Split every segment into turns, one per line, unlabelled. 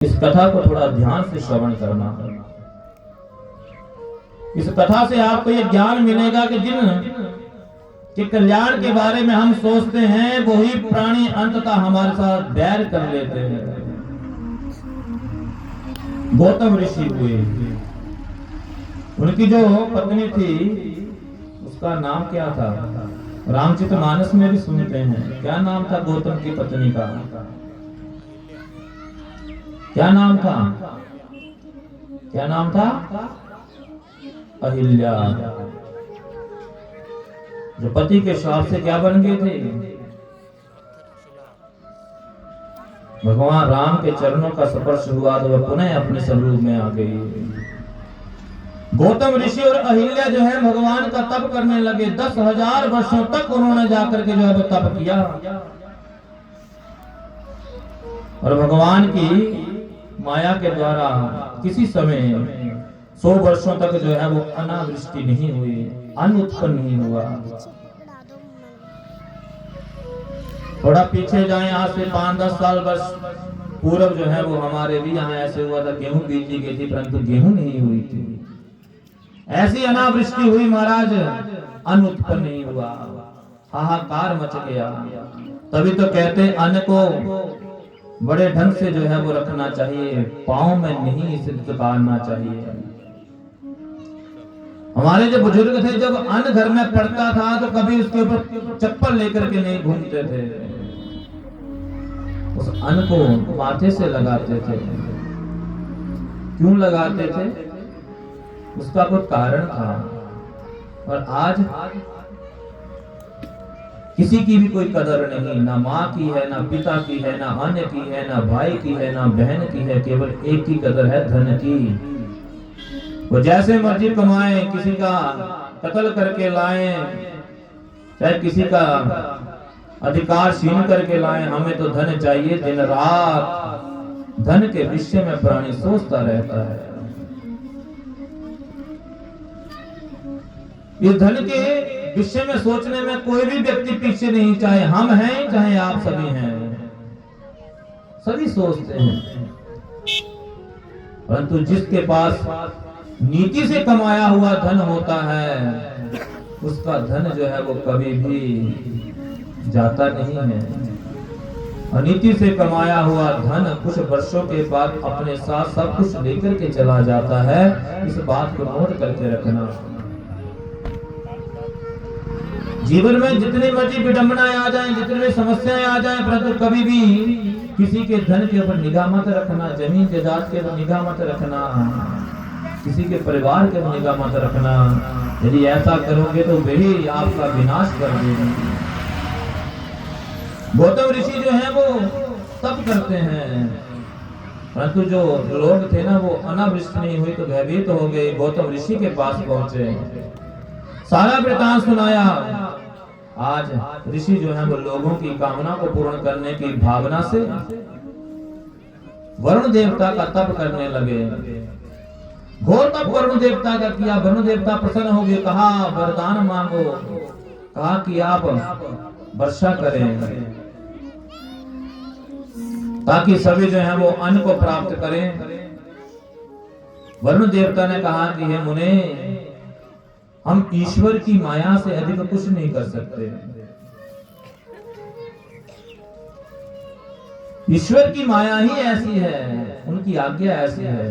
इस कथा को थोड़ा ध्यान से श्रवण करना। इस कथा से आपको यह ज्ञान मिलेगा कि जिन के कल्याण के बारे में हम सोचते हैं वही प्राणी अंततः हमारे साथ बैर कर लेते हैं। गौतम ऋषि हुए, उनकी जो पत्नी थी उसका नाम क्या था? रामचरितमानस में भी सुनते हैं। क्या नाम था गौतम की पत्नी का? क्या नाम था? क्या नाम था? अहिल्या। जो पति के श्राप से क्या बन गए थे? भगवान राम के चरणों का स्पर्श हुआ तो वह पुनः अपने स्वरूप में आ गई। गौतम ऋषि और अहिल्या जो है भगवान का तप करने लगे। 10,000 वर्षों तक उन्होंने जाकर के जो है वो तप किया और भगवान की माया के द्वारा किसी समय 100 वर्षों तक जो है वो अनावृष्टि नहीं हुई, अन्न उत्पन्न नहीं हुआ। थोड़ा पीछे जाएं, आज से 5-10 साल वर्ष पूर्व जो है वो हमारे भी यहाँ ऐसे हुआ था, गेहूं बीजी गई थी परंतु गेहूं नहीं हुई थी। ऐसी अनावृष्टि हुई महाराज, अन्न उत्पन्न नहीं हुआ, हाहाकार मच गया। तभी तो कहते हैं अन्न को बड़े ढंग से जो है वो रखना चाहिए, पाँव में नहीं इसे दुकानना चाहिए। हमारे जो बुजुर्ग थे जब अन्न घर में पड़ता था तो कभी उसके ऊपर चप्पल लेकर के नहीं घूमते थे, उस अन्न को माथे से लगाते थे। क्यों लगाते थे? उसका कोई कारण था। और आज किसी की भी कोई कदर नहीं, ना माँ की है, ना पिता की है, ना अन्य की है, ना भाई की है, ना बहन की है। केवल एक की कदर है, धन की। वो जैसे मर्जी कमाए, किसी का कत्ल करके लाए, चाहे किसी का अधिकार छीन करके लाए, हमें तो धन चाहिए। दिन रात धन के विषय में प्राणी सोचता रहता है। इस धन के विषय में सोचने में कोई भी व्यक्ति पीछे नहीं, चाहे हम हैं चाहे आप सभी हैं, सभी सोचते हैं। परंतु जिसके पास नीति से कमाया हुआ धन होता है उसका धन जो है वो कभी भी जाता नहीं है। अनीति से कमाया हुआ धन कुछ वर्षों के बाद अपने साथ सब कुछ लेकर के चला जाता है। इस बात को नोट करके रखना। जीवन में जितनी मर्जी विडंबनाएं आ जाएं, जितनी समस्याएं आ जाएं, परंतु कभी भी किसी के धन के ऊपर निगाह मत रखना, जमीन जायदाद के ऊपर निगाह मत रखना, किसी के परिवार के ऊपर निगाह मत रखना। यदि ऐसा करोगे तो वही आपका विनाश कर देगी। गौतम ऋषि जो है वो तप करते हैं, परंतु जो लोग थे ना वो अनावृष्टि नहीं हुई तो भयभीत हो गए। गौतम ऋषि के पास पहुंचे, सारा वृतांत सुनाया। आज ऋषि जो है वो लोगों की कामना को पूर्ण करने की भावना से वरुण देवता का तप करने लगे। घोर तप वरुण देवता का किया। वरुण देवता प्रसन्न हो गए, कहा वरदान मांगो, कहा कि आप वर्षा करें ताकि सभी जो है वो अन्न को प्राप्त करें। वरुण देवता ने कहा कि हे मुने, हम ईश्वर की माया से अधिक कुछ नहीं कर सकते। ईश्वर की माया ही ऐसी है, उनकी आज्ञा ऐसी है।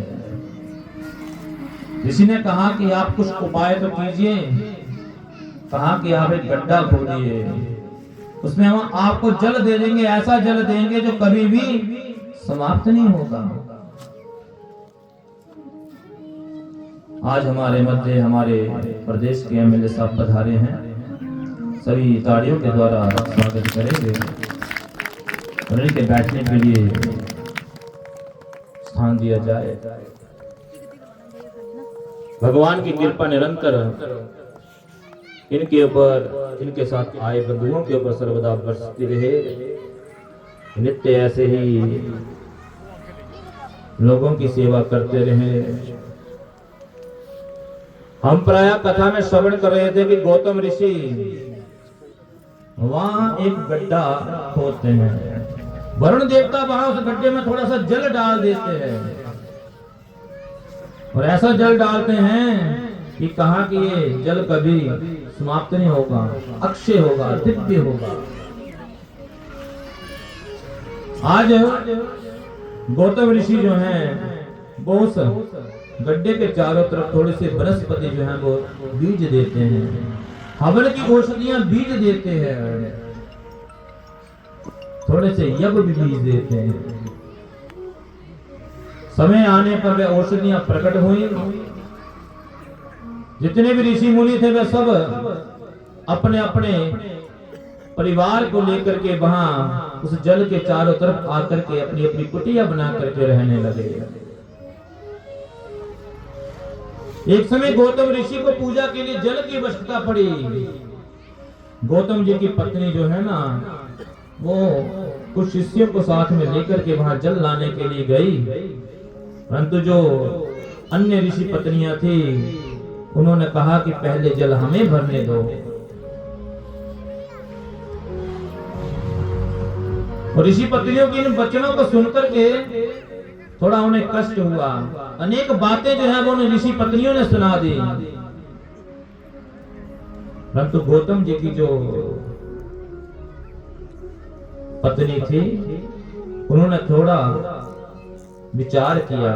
ऋषि ने कहा कि आप कुछ उपाय तो कीजिए। कहा कि आप एक गड्ढा खोदिए, उसमें हम आपको जल दे देंगे, ऐसा जल देंगे जो कभी भी समाप्त नहीं होगा। आज हमारे मध्य हमारे प्रदेश के एमएलए साहब पधारे हैं, सभी तालियों के द्वारा स्वागत करेंगे और इनके बैठने के लिए स्थान दिया जाए। भगवान की कृपा निरंतर इनके ऊपर, इनके साथ आए बंधुओं के ऊपर सर्वदा बरसती रहे। नित्य ऐसे ही लोगों की सेवा करते रहे। हम प्राय कथा में श्रवण कर रहे थे कि गौतम ऋषि वहां एक गड्ढा खोदते हैं। वरुण देवता वहां उस गड्ढे में थोड़ा सा जल डाल देते हैं और ऐसा जल डालते हैं कि कहा कि ये जल कभी समाप्त नहीं होगा, अक्षय होगा, दिव्य होगा। आज गौतम ऋषि जो हैं वो उस गड्ढे के चारों तरफ थोड़े से वनस्पति जो हैं वो बीज देते हैं, हवन की औषधियां बीज देते हैं, थोड़े से यज्ञ भी बीज देते हैं। समय आने पर वे औषधियां प्रकट हुई। जितने भी ऋषि मुनि थे वे सब अपने अपने परिवार को लेकर के वहां उस जल के चारों तरफ आकर के अपनी अपनी कुटिया बना करके रहने लगे। एक समय गौतम ऋषि को पूजा के लिए जल की आवश्यकता पड़ी। गौतम जी की पत्नी जो है ना वो कुछ शिष्यों को साथ में लेकर के वहां जल लाने के लिए गई, परंतु जो अन्य ऋषि पत्नियां थी उन्होंने कहा कि पहले जल हमें भरने दो। और ऋषि पत्नियों के इन वचनों को सुनकर के थोड़ा उन्हें कष्ट हुआ। अनेक बातें जो है वो उन्हें ऋषि पत्नियों ने सुना दी, परंतु गौतम जी की जो पत्नी थी उन्होंने थोड़ा विचार किया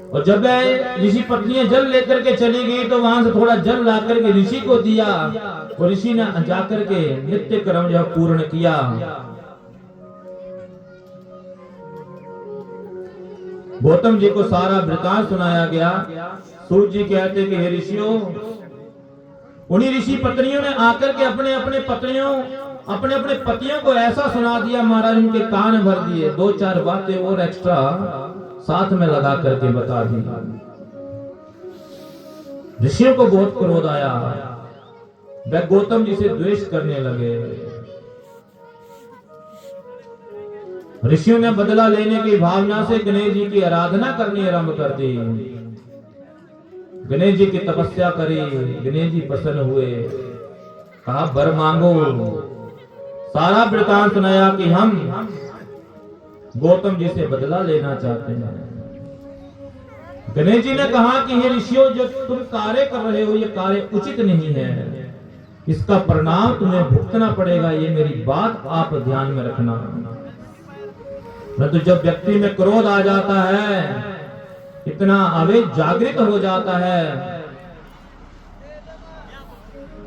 और जब ऋषि पत्नियां जल लेकर के चली गई तो वहां से थोड़ा जल ला करके ऋषि को दिया और ऋषि ने जाकर के नित्य कर्म जो पूर्ण किया। गौतम जी को सारा वृतांत सुनाया गया। सूर्य जी कहते कि हे ऋषियों, उन्हीं ऋषि पत्नियों ने आकर के अपने अपने पतियों को ऐसा सुना दिया, महाराज उनके कान भर दिए, दो चार बातें और एक्स्ट्रा साथ में लगा करके बता दी। ऋषियों को बहुत क्रोध आया, वे गौतम जी से द्वेष करने लगे। ऋषियों ने बदला लेने की भावना से गणेश जी की आराधना करनी आरंभ कर दी। गणेश जी की तपस्या करी, गणेश जी प्रसन्न हुए, कहा वर मांगो। सारा वृतांत सुनाया कि हम गौतम जी से बदला लेना चाहते हैं। गणेश जी ने कहा कि हे ऋषियों, जो तुम कार्य कर रहे हो ये कार्य उचित नहीं है, इसका परिणाम तुम्हें भुगतना पड़ेगा, ये मेरी बात आप ध्यान में रखना। परंतु जब व्यक्ति में क्रोध आ जाता है, इतना आवेग जागृत हो जाता है,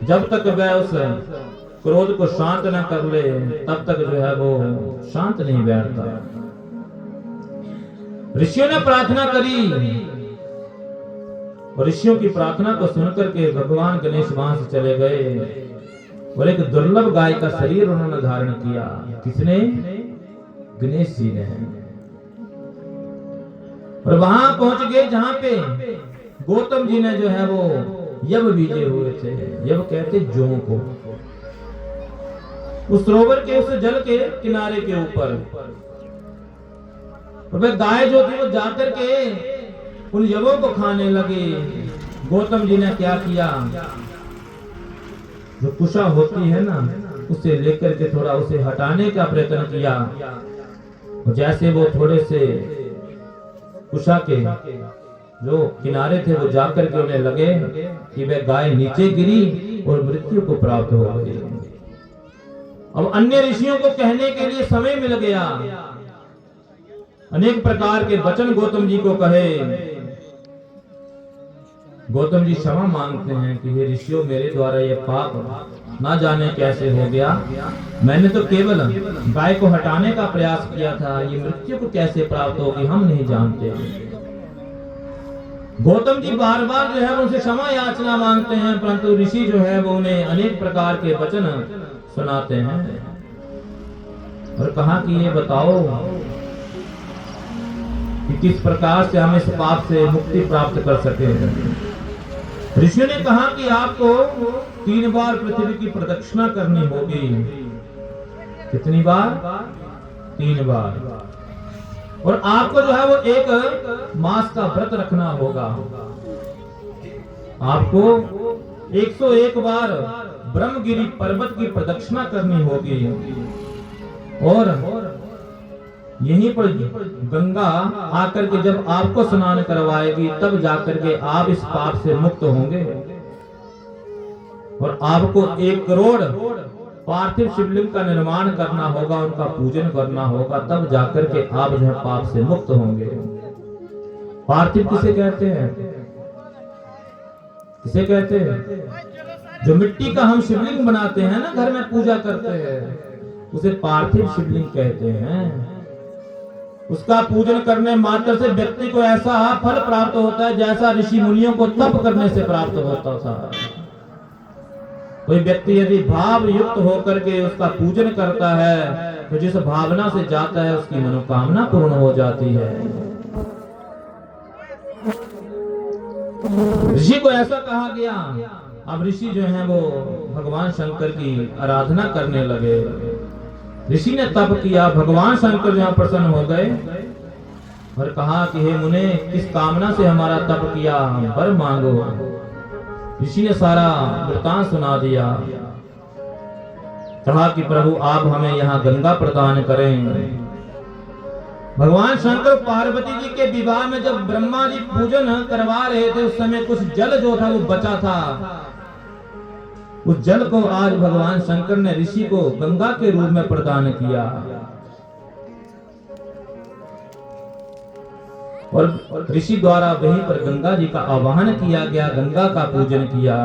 जब तक वह उस क्रोध को शांत न कर ले तब तक जो है वो शांत नहीं बैठता। ऋषियों ने प्रार्थना करी और ऋषियों की प्रार्थना को सुनकर के भगवान गणेश वहां से चले गए और एक दुर्लभ गाय का शरीर उन्होंने धारण किया। किसने? गणेश जी ने। और वहां पहुंच गए जहां पे गौतम जी ने जो है वो यव बीजे हुए थे। यव कहते जौ को। उस सरोवर के उस जल के किनारे के ऊपर वह गाय जो थी वो जाकर के उन यवों को खाने लगे। गौतम जी ने क्या किया, जो कुशा होती है ना उसे लेकर के थोड़ा उसे हटाने का प्रयत्न किया। और जैसे वो थोड़े से कुशा के जो किनारे थे वो जाकर के उन्हें लगे कि वह गाय नीचे गिरी और मृत्यु को प्राप्त हो गई। अब अन्य ऋषियों को कहने के लिए समय मिल गया। अनेक प्रकार के वचन गौतम जी को कहे। गौतम जी क्षमा मांगते हैं कि हे ऋषियों, मेरे द्वारा यह पाप ना जाने कैसे हो गया। मैंने तो केवल गाय को हटाने का प्रयास किया था, ये मृत्यु को कैसे प्राप्त होगी हम नहीं जानते। गौतम जी बार बार जो है उनसे क्षमा याचना मांगते हैं, परंतु ऋषि जो है वो उन्हें अनेक प्रकार के वचन सुनाते हैं और कहा कि ये बताओ कि किस प्रकार से हम इस पाप से मुक्ति प्राप्त कर सके। ऋषि ने कहा कि आपको 3 बार पृथ्वी की प्रदक्षिणा करनी होगी। कितनी बार? 3 बार। और आपको जो है वो 1 मास का व्रत रखना होगा। आपको 101 बार ब्रह्मगिरी पर्वत की प्रदक्षिणा करनी होगी। और यहीं पर गंगा आकर के जब आपको स्नान करवाएगी, तब जाकर के आप इस पाप से मुक्त होंगे और आपको 1 करोड़ पार्थिव शिवलिंग का निर्माण करना होगा, उनका पूजन करना होगा, तब जाकर के आप जो है पाप से मुक्त होंगे। पार्थिव किसे कहते हैं? किसे कहते हैं? जो मिट्टी का हम शिवलिंग बनाते हैं ना, घर में पूजा करते हैं, उसे पार्थिव शिवलिंग कहते हैं। उसका पूजन करने मात्र से व्यक्ति को ऐसा फल प्राप्त होता है जैसा ऋषि मुनियों को तप करने से प्राप्त होता था। कोई व्यक्ति यदि भाव युक्त होकर के उसका पूजन करता है तो जिस भावना से जाता है उसकी मनोकामना पूर्ण हो जाती है। ऋषि को ऐसा कहा गया। अब ऋषि जो है वो भगवान शंकर की आराधना करने लगे। ऋषि ने तप किया, भगवान शंकर जहाँ प्रसन्न हो गए और कहा कि हे मुने, किस कामना से हमारा तप किया, वर मांगो। ऋषि ने सारा वृतांत सुना दिया। कहा कि प्रभु आप हमें यहाँ गंगा प्रदान करें। भगवान शंकर पार्वती जी के विवाह में जब ब्रह्मा जी पूजन करवा रहे थे, उस समय कुछ जल जो था वो बचा था। उस जल को आज भगवान शंकर ने ऋषि को गंगा के रूप में प्रदान किया और ऋषि द्वारा वहीं पर गंगा जी का आवाहन किया गया, गंगा का पूजन किया।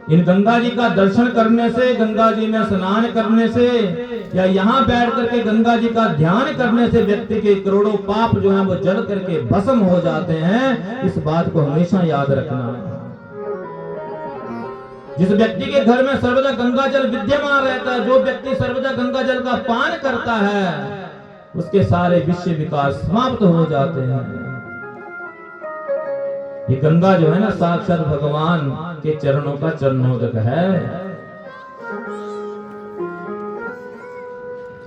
इन गंगा जी का दर्शन करने से, गंगा जी में स्नान करने से या यहाँ बैठ करके गंगा जी का ध्यान करने से व्यक्ति के करोड़ों पाप जो है वो जल करके भस्म हो जाते हैं। इस बात को हमेशा याद रखना है। जिस व्यक्ति के घर में सर्वदा गंगा जल विद्यमान रहता है, जो व्यक्ति सर्वदा गंगा जल का पान करता है, उसके सारे विषय विकार समाप्त हो जाते हैं। ये गंगा जो है ना, साक्षात भगवान के चरणों का चरणोदक है।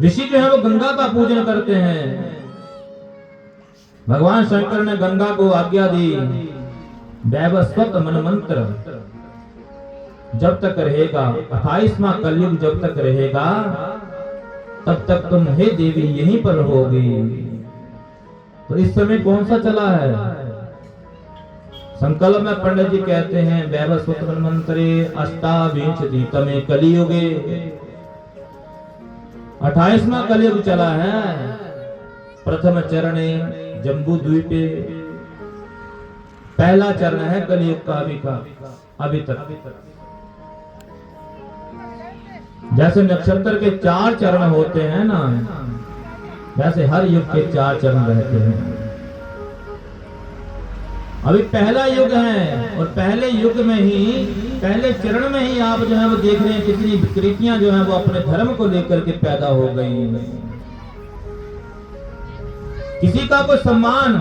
ऋषि जो है वो गंगा का पूजन करते हैं। भगवान शंकर ने गंगा को आज्ञा दी, वैवस्वत मन मंत्र जब तक रहेगा, 28वां कलयुग जब तक रहेगा, तब तक तुम हे देवी यहीं पर रहोगी। तो इस समय कौन सा चला है? संकल्प में पंडित जी कहते हैं, वैवस्वत मन मंत्रे अष्टाविंशति तमे कलियुगे। 28वां कलयुग चला है। प्रथम चरणे जम्बू द्वीपे, पहला चरण है कलयुग का अभी तक। जैसे नक्षत्र के 4 चरण होते हैं ना, वैसे हर युग के 4 चरण रहते हैं। अभी पहला युग है और पहले युग में ही, पहले चरण में ही आप जो है वो देख रहे हैं कितनी विकृतियां जो है वो अपने धर्म को लेकर के पैदा हो गई। किसी का कोई सम्मान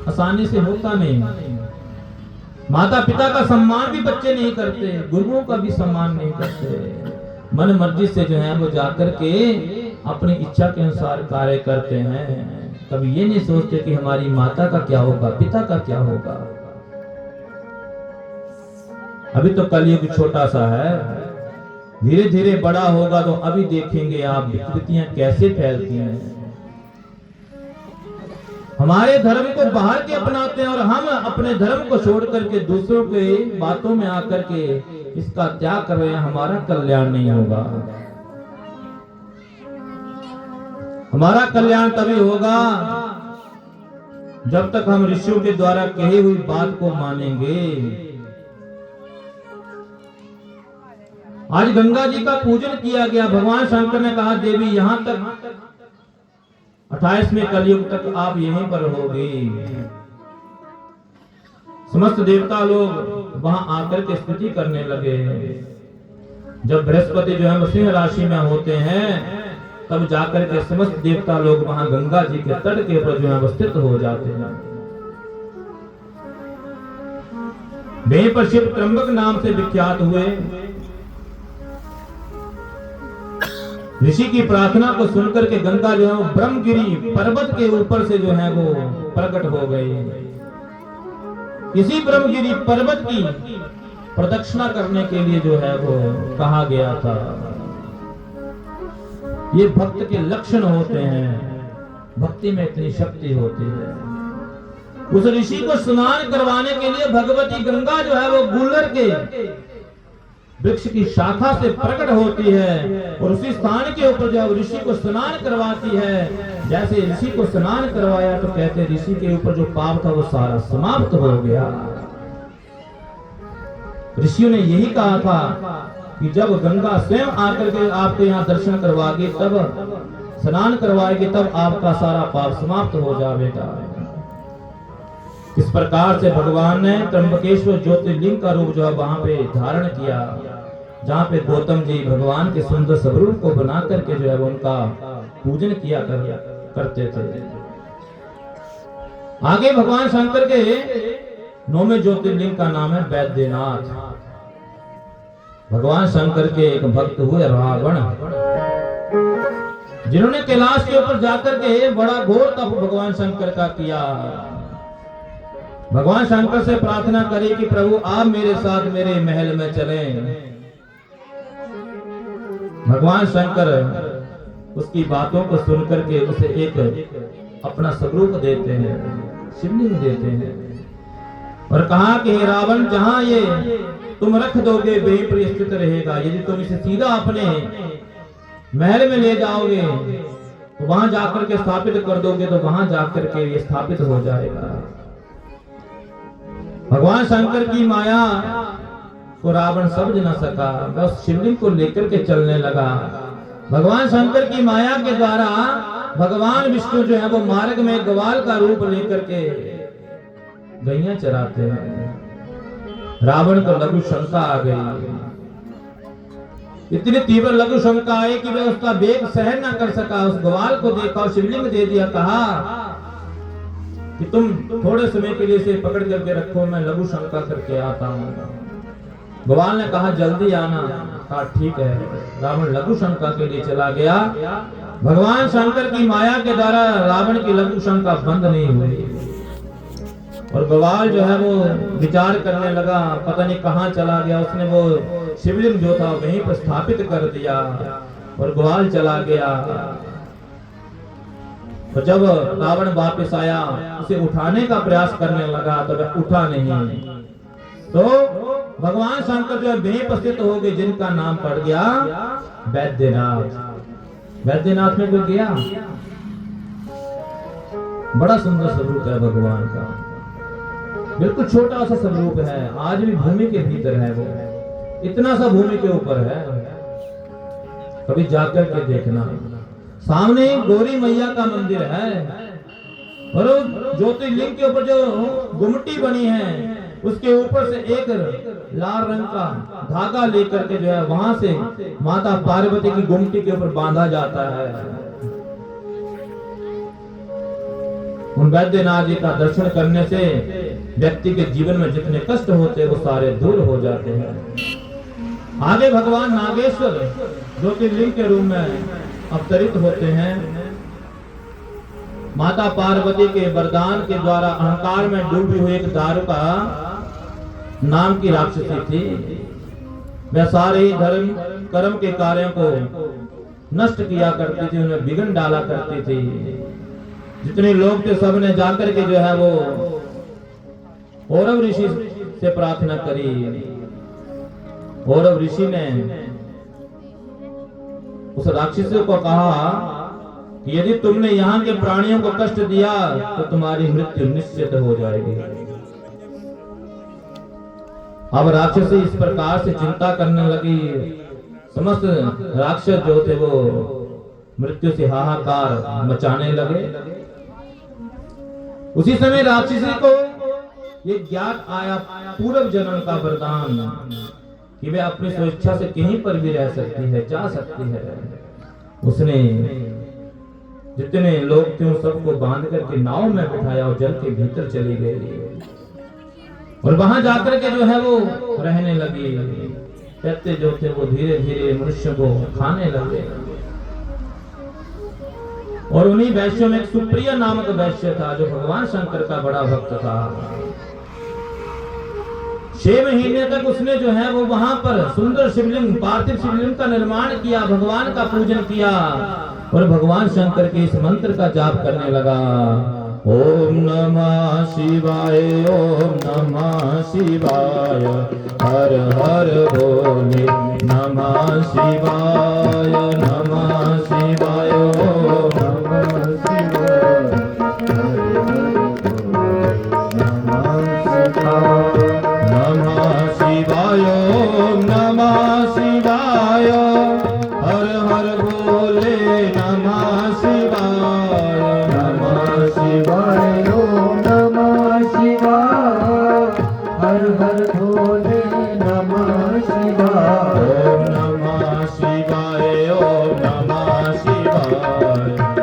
आसानी से होता नहीं। माता पिता का सम्मान भी बच्चे नहीं करते, गुरुओं का भी सम्मान नहीं करते। मन मर्जी से जो है वो जाकर के अपनी इच्छा के अनुसार कार्य करते हैं। कभी ये नहीं सोचते कि हमारी माता का क्या होगा, पिता का क्या होगा। अभी तो कलयुग छोटा सा है, धीरे धीरे बड़ा होगा तो अभी देखेंगे आप विकृतियां कैसे फैलती हैं। हमारे धर्म को बाहर के अपनाते हैं और हम अपने धर्म को छोड़ करके दूसरों के बातों में आकर के इसका त्याग कर रहे हैं। हमारा कल्याण नहीं होगा। हमारा कल्याण तभी होगा जब तक हम ऋषियों के द्वारा कही हुई बात को मानेंगे। आज गंगा जी का पूजन किया गया। भगवान शंकर ने कहा, देवी यहां तक 28वें कलयुग तक आप यहीं पर रहोगे। समस्त देवता लोग वहां आकर के स्तुति करने लगे। जब बृहस्पति जो है सिंह राशि में होते हैं, तब जाकर के समस्त देवता लोग वहां गंगा जी के तट के ऊपर जो है अवस्थित हो जाते हैं। वहीं पर शिव त्र्यंबक नाम से विख्यात हुए। ऋषि की प्रार्थना को सुनकर के गंगा जो है वो ब्रह्मगिरी पर्वत के ऊपर से जो है वो प्रकट हो गई। इसी ब्रह्मगिरी पर्वत की प्रदक्षिणा करने के लिए जो है वो कहा गया था। ये भक्त के लक्षण होते हैं। भक्ति में इतनी शक्ति होती है। उस ऋषि को स्नान करवाने के लिए भगवती गंगा जो है वो गुलर के वृक्ष की शाखा से प्रकट होती है और उसी स्थान के ऊपर जो ऋषि को स्नान करवाती है। जैसे ऋषि को स्नान करवाया तो कहते ऋषि के ऊपर जो पाप था वो सारा समाप्त हो गया। ऋषियों ने यही कहा था कि जब गंगा स्वयं आकर के आपके यहाँ दर्शन करवाएगी, तब स्नान करवाएगी, तब आपका सारा पाप समाप्त हो जाएगा। इस प्रकार से भगवान ने त्र्यंबकेश्वर ज्योतिर्लिंग का रूप जो है वहां पे धारण किया, जहाँ पे गौतम जी भगवान के सुंदर स्वरूप को बना करके जो है उनका पूजन किया करते थे। आगे भगवान शंकर के 9वें ज्योतिर्लिंग का नाम है वैद्यनाथ। भगवान शंकर के एक भक्त हुए रावण, जिन्होंने कैलाश के ऊपर जाकर के बड़ा घोर तप भगवान शंकर का किया। भगवान शंकर से प्रार्थना करी कि प्रभु आप मेरे साथ मेरे महल में चलें। भगवान शंकर उसकी बातों को सुनकर के उसे एक अपना स्वरूप देते हैं, शिवलिंग देते हैं और कहा कि हे रावण, जहां ये तुम रख दोगे वहीं पर स्थित रहेगा। यदि तुम इसे सीधा अपने महल में ले जाओगे तो वहां जाकर के स्थापित कर दोगे तो वहां जाकर के ये स्थापित हो जाएगा। भगवान शंकर की माया को रावण समझ न सका, वह उस शिवलिंग को लेकर के चलने लगा। भगवान शंकर की माया के द्वारा भगवान विष्णु जो है वो मार्ग में ग्वाल का रूप लेकर के गैया चराते हैं। रावण को लघु शंका आ गई, इतनी तीव्र लघु शंका आई कि वह उसका वेग सहन न कर सका। उस ग्वाल को देखा और शिवलिंग दे दिया, कहा कि तुम थोड़े समय के लिए इसे पकड़ करके रखो, मैं लघु शंका करके आता हूँ। ग्वाल ने कहा जल्दी आना। कहा ठीक है। रावण लघु शंका के लिए चला गया। भगवान शंकर की माया के द्वारा रावण की लघु शंका बंद नहीं हुई और ग्वाल जो है वो विचार करने लगा, पता नहीं कहाँ चला गया। उसने वो शिवलिंग जो था वहीं पर स्थापित कर दिया और ग्वाल चला गया। तो जब रावण वापस आया, उसे उठाने का प्रयास करने लगा तो वह उठा नहीं। तो भगवान शंकर जो वहीं उपस्थित हो गए, जिनका नाम पड़ गया वैद्यनाथ। वैद्यनाथ में कोई गया, बड़ा सुंदर स्वरूप है भगवान का, बिल्कुल छोटा सा स्वरूप है, आज भी भूमि के भीतर है। वो इतना सा भूमि के ऊपर है, कभी जाकर के देखना। सामने गौरी मैया का मंदिर है और ज्योतिर्लिंग के ऊपर जो गुमटी बनी है उसके ऊपर से एक लाल रंग का धागा लेकर के जो है वहां से माता पार्वती की गुमटी के ऊपर बांधा जाता है। उन वैद्यनाथ जी का दर्शन करने से व्यक्ति के जीवन में जितने कष्ट होते हैं वो सारे दूर हो जाते हैं। आगे भगवान नागेश्वर ज्योतिर्लिंग के रूप में अवतरित होते हैं। माता पार्वती के वरदान के द्वारा अहंकार में डूबी हुई एक दारुका नाम की राक्षसी थी। वह सारे ही धर्म कर्म के कार्यों को नष्ट किया करती थी, उन्हें बिगड़ डाला करती थी। जितने लोग थे सब ने जाकर के जो है वो औरव ऋषि से प्रार्थना करी। औरव ऋषि ने उस राक्षसी को कहा कि यदि तुमने यहाँ के प्राणियों को कष्ट दिया तो तुम्हारी मृत्यु निश्चित हो जाएगी। अब राक्षसी इस प्रकार से चिंता करने लगी। समस्त राक्षस जो थे वो मृत्यु से हाहाकार मचाने लगे। उसी समय राक्षसी को ये ज्ञात आया पूर्व जन्म का वरदान कि वे अपनी स्वेच्छा से कहीं पर भी रह सकती है, जा सकती है। उसने जितने लोग थे उन सबको बांध करके नाव में बिठाया और जल के भीतर चली गई और वहां जाकर के जो है वो रहने लगी। कहते जो थे वो धीरे धीरे मनुष्य को खाने लगे। और उन्हीं वैश्यों में एक सुप्रिया नामक वैश्य था जो भगवान शंकर का बड़ा भक्त था। 6 महीने तक उसने जो है वो वहां पर सुंदर शिवलिंग, पार्थिव शिवलिंग का निर्माण किया, भगवान का पूजन किया और भगवान शंकर के इस मंत्र का जाप करने लगा। ओम नमः शिवाय, ओम नमः शिवाय, हर हर भोले नमः शिवाय, नमः शिवाय, ओम नमः शिवाय, नमः शिवाय, ओम नमः शिवाय, हर हर भोले नमः शिवाय, नमः शिवाय, ओम नमः शिवाय, हर हर भोले नमः शिवाय, ओम नमः शिवाय, ओम नमः शिवाय,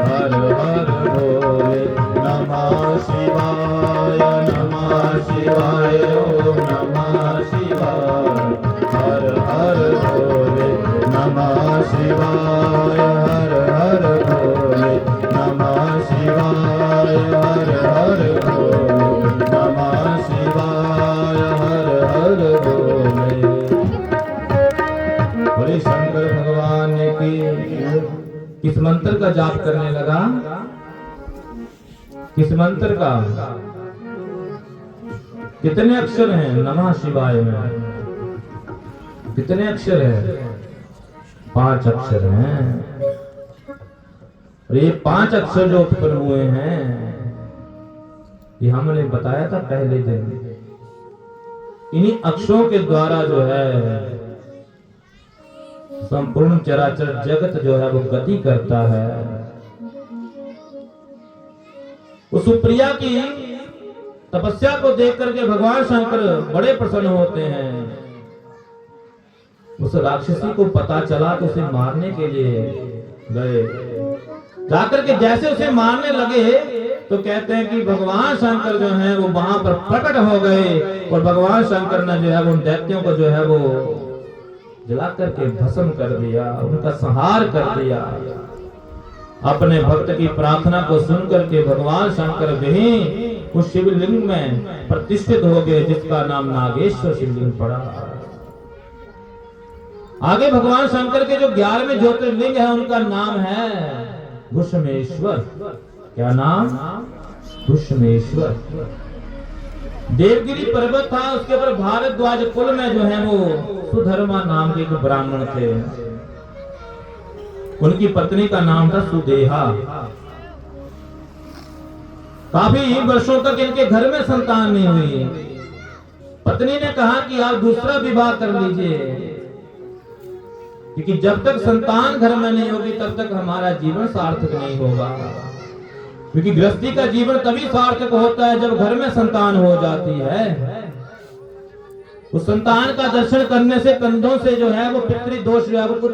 हर हर भोले नमः शिवाय, नमः शिवाय, ओम नमः शिवाय, हर हर भोले नमः शिवाय, हर हर भोले नमः शिवाय, हर हर भोले नमः शिवाय, हर हर भोले। बोले शंकर भगवान ने की किस मंत्र का जाप करने लगा? किस मंत्र का? कितने अक्षर हैं नमः शिवाय में? कितने अक्षर हैं? 5 अक्षर हैं। और ये 5 अक्षर जो उत्पन्न हुए हैं, ये हमने बताया था पहले दिन। इन्हीं अक्षरों के द्वारा जो है संपूर्ण चराचर जगत जो है वो गति करता है। उस सुप्रिया की तपस्या को देख करके भगवान शंकर बड़े प्रसन्न होते हैं। उस राक्षसी को पता चला तो उसे मारने के लिए गए। जाकर के जैसे उसे मारने लगे तो कहते हैं कि भगवान शंकर जो है वो वहां पर प्रकट हो गए और भगवान शंकर ने जो है उन दैत्यों को जो है वो जला करके भस्म कर दिया, उनका संहार कर दिया। अपने भक्त की प्रार्थना को सुनकर के भगवान शंकर वहीं उस शिवलिंग में प्रतिष्ठित हो गए, जिसका नाम नागेश्वर शिवलिंग पड़ा। आगे भगवान शंकर के जो 11वें ज्योतिर्लिंग है उनका नाम है भुष्मेश्वर। क्या नाम? भुष्मेश्वर। देवगिरी पर्वत था, उसके ऊपर भारद्वाज कुल में जो है वो सुधर्मा नाम के एक ब्राह्मण थे। उनकी पत्नी का नाम था सुदेहा। काफी वर्षों तक इनके घर में संतान नहीं हुई। पत्नी ने कहा कि आप दूसरा विवाह कर लीजिए, क्योंकि जब तक संतान घर में नहीं होगी तब तक हमारा जीवन सार्थक नहीं होगा। क्योंकि गृहस्थी का जीवन तभी सार्थक होता है जब घर में संतान हो जाती है। उस संतान का दर्शन करने से कंधों से जो है वो पितृ दोष जो है वो